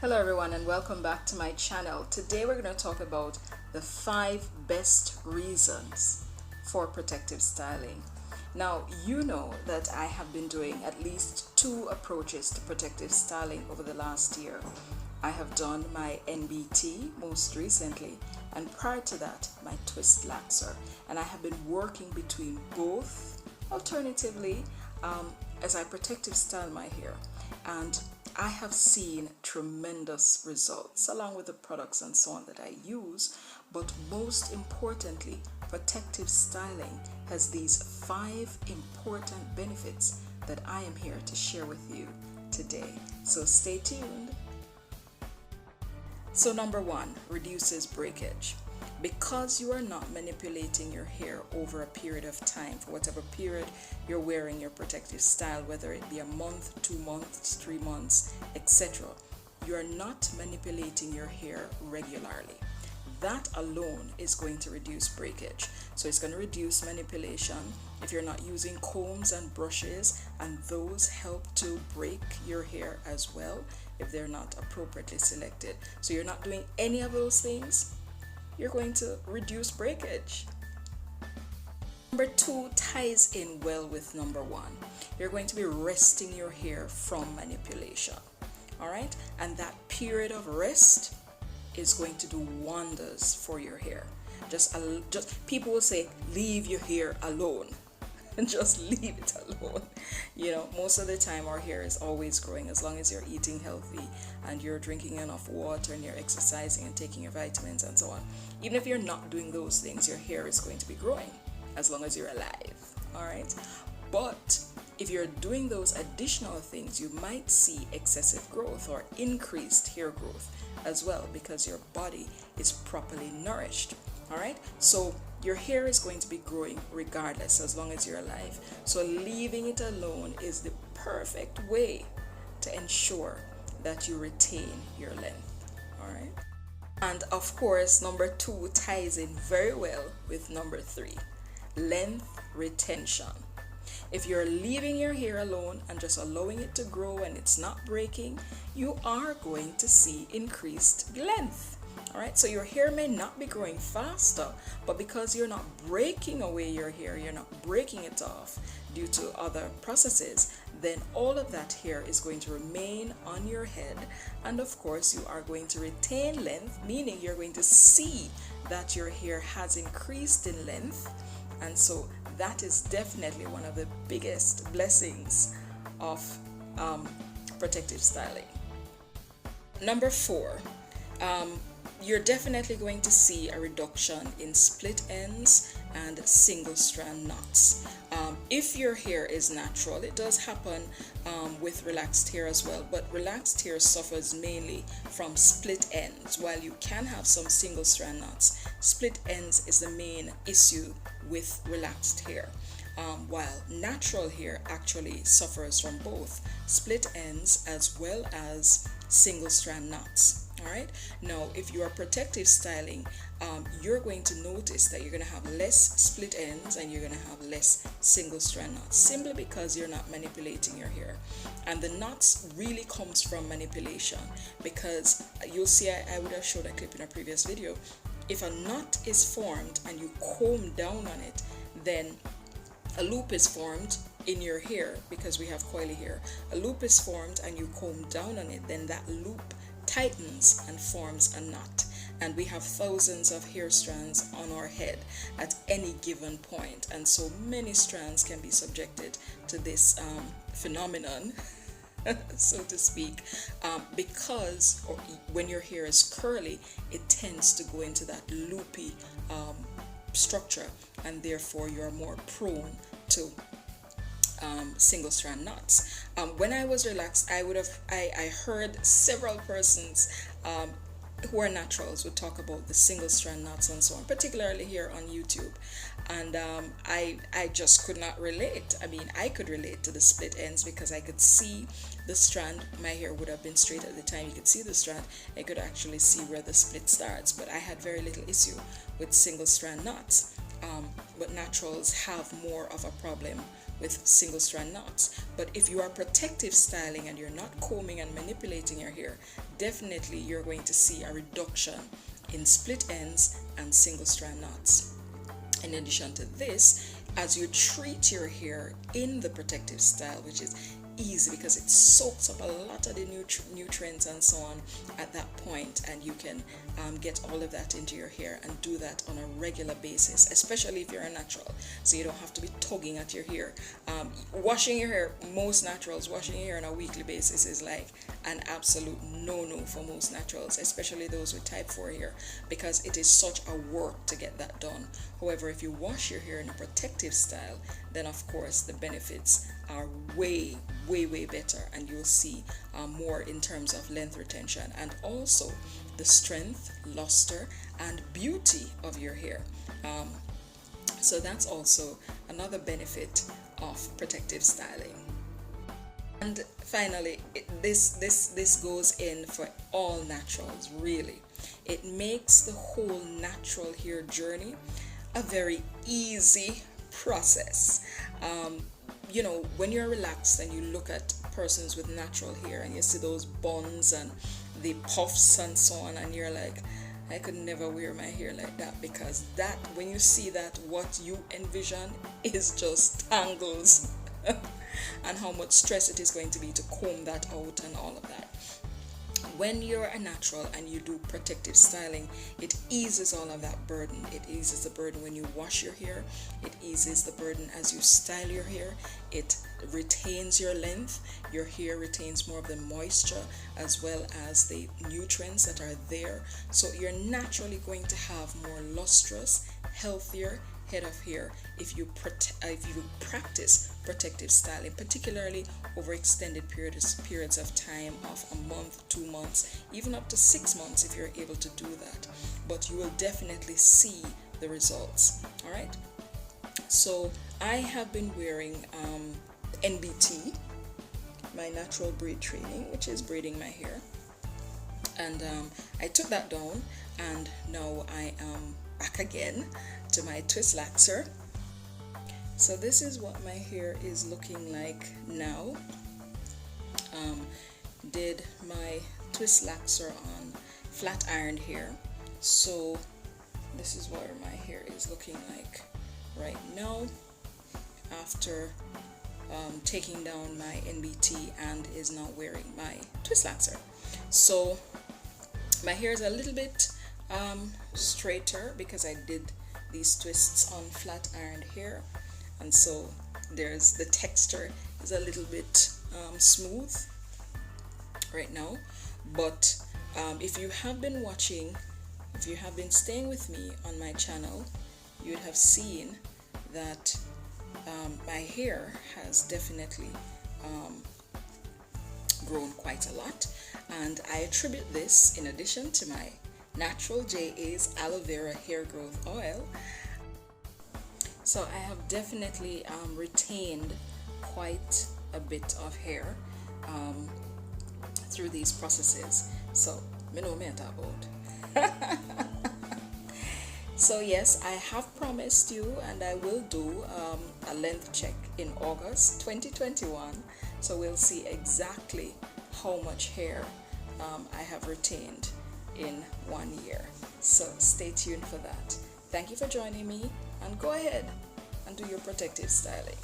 Hello everyone and welcome back to my channel. Today we're going to talk about the 5 best reasons for protective styling. Now you know that I have been doing at least 2 approaches to protective styling over the last year. I have done my NBT most recently, and prior to that my Twistlaxer, and I have been working between both alternatively as I protective style my hair, and I have seen tremendous results along with the products and so on that I use. But most importantly, protective styling has these 5 important benefits that I am here to share with you today. So stay tuned. So number 1, reduces breakage. Because you are not manipulating your hair over a period of time, for whatever period you're wearing your protective style, whether it be a month, 2 months, 3 months, etc., you are not manipulating your hair regularly. That alone is going to reduce breakage. So it's going to reduce manipulation if you're not using combs and brushes, and those help to break your hair as well if they're not appropriately selected. So you're not doing any of those things, you're going to reduce breakage. Number 2 ties in well with number 1. You're going to be resting your hair from manipulation. Alright? And that period of rest is going to do wonders for your hair. Just people will say, leave your hair alone. Just leave it alone. You know, most of the time our hair is always growing as long as you're eating healthy and you're drinking enough water and you're exercising and taking your vitamins and so on. Even if you're not doing those things, your hair is going to be growing as long as you're alive. Alright? But if you're doing those additional things, you might see excessive growth or increased hair growth as well, because your body is properly nourished. Alright? So your hair is going to be growing regardless as long as you're alive. So leaving it alone is the perfect way to ensure that you retain your length. Alright? And of course, number 2 ties in very well with number 3. Length retention. If you're leaving your hair alone and just allowing it to grow and it's not breaking, you are going to see increased length. Alright, so your hair may not be growing faster, but because you're not breaking away your hair, you're not breaking it off due to other processes, then all of that hair is going to remain on your head. And of course, you are going to retain length, meaning you're going to see that your hair has increased in length. And so that is definitely one of the biggest blessings of protective styling. Number 4, you're definitely going to see a reduction in split ends and single strand knots. If your hair is natural, it does happen with relaxed hair as well, but relaxed hair suffers mainly from split ends. While you can have some single strand knots, split ends is the main issue with relaxed hair. While natural hair actually suffers from both split ends as well as single strand knots. Alright, now if you are protective styling, you're going to notice that you're going to have less split ends and you're going to have less single strand knots, simply because you're not manipulating your hair. And the knots really comes from manipulation, because you'll see, I would have showed a clip in a previous video. If a knot is formed and you comb down on it, then a loop is formed in your hair, because we have coily hair. A loop is formed and you comb down on it, then that loop tightens and forms a knot. And we have thousands of hair strands on our head at any given point, and so many strands can be subjected to this phenomenon so to speak, because when your hair is curly, it tends to go into that loopy structure, and therefore you're more prone to single strand knots. When I was relaxed, I heard several persons who are naturals would talk about the single strand knots and so on, particularly here on YouTube, and I just could not relate. I mean, I could relate to the split ends because I could see the strand. My hair would have been straight at the time. You could see the strand. I could actually see where the split starts, but I had very little issue with single strand knots. But naturals have more of a problem with single strand knots. But if you are protective styling and you're not combing and manipulating your hair, definitely you're going to see a reduction in split ends and single strand knots. In addition to this, as you treat your hair in the protective style, which is easy because it soaks up a lot of the nutrients and so on at that point, and you can get all of that into your hair and do that on a regular basis, especially if you're a natural, so you don't have to be tugging at your hair. Washing your hair, most naturals, washing your hair on a weekly basis is like an absolute no-no for most naturals, especially those with type 4 hair, because it is such a work to get that done. However, if you wash your hair in a protective style, then of course the benefits are way better, and you'll see more in terms of length retention and also the strength, luster, and beauty of your hair. So that's also another benefit of protective styling. And finally, this goes in for all naturals, really. It makes the whole natural hair journey a very easy process. You know, when you're relaxed and you look at persons with natural hair and you see those buns and the puffs and so on, and you're like, I could never wear my hair like that, because that, when you see that, what you envision is just tangles and how much stress it is going to be to comb that out and all of that. When you're a natural and you do protective styling, it eases all of that burden. It eases the burden when you wash your hair. It eases the burden as you style your hair. It retains your length. Your hair retains more of the moisture as well as the nutrients that are there. So you're naturally going to have more lustrous, healthier head of hair if you practice protective styling, particularly over extended periods of time of a month, 2 months, even up to 6 months if you're able to do that. But you will definitely see the results. All right, so I have been wearing NBT, my natural braid training, which is braiding my hair, and I took that down, and now I am back again to my Twistlaxer. So this is what my hair is looking like now. Did my Twistlaxer on flat ironed hair, so this is what my hair is looking like right now after taking down my NBT and is now wearing my Twistlaxer. So my hair is a little bit straighter because I did these twists on flat ironed hair, and so there's the texture is a little bit smooth right now. But if you have been watching, if you have been staying with me on my channel, you'd have seen that my hair has definitely grown quite a lot, and I attribute this, in addition to my natural JA's aloe vera hair growth oil. So I have definitely retained quite a bit of hair through these processes. So me know me about. So yes, I have promised you, and I will do a length check in August 2021. So we'll see exactly how much hair I have retained in 1 year. So stay tuned for that. Thank you for joining me, and go ahead and do your protective styling.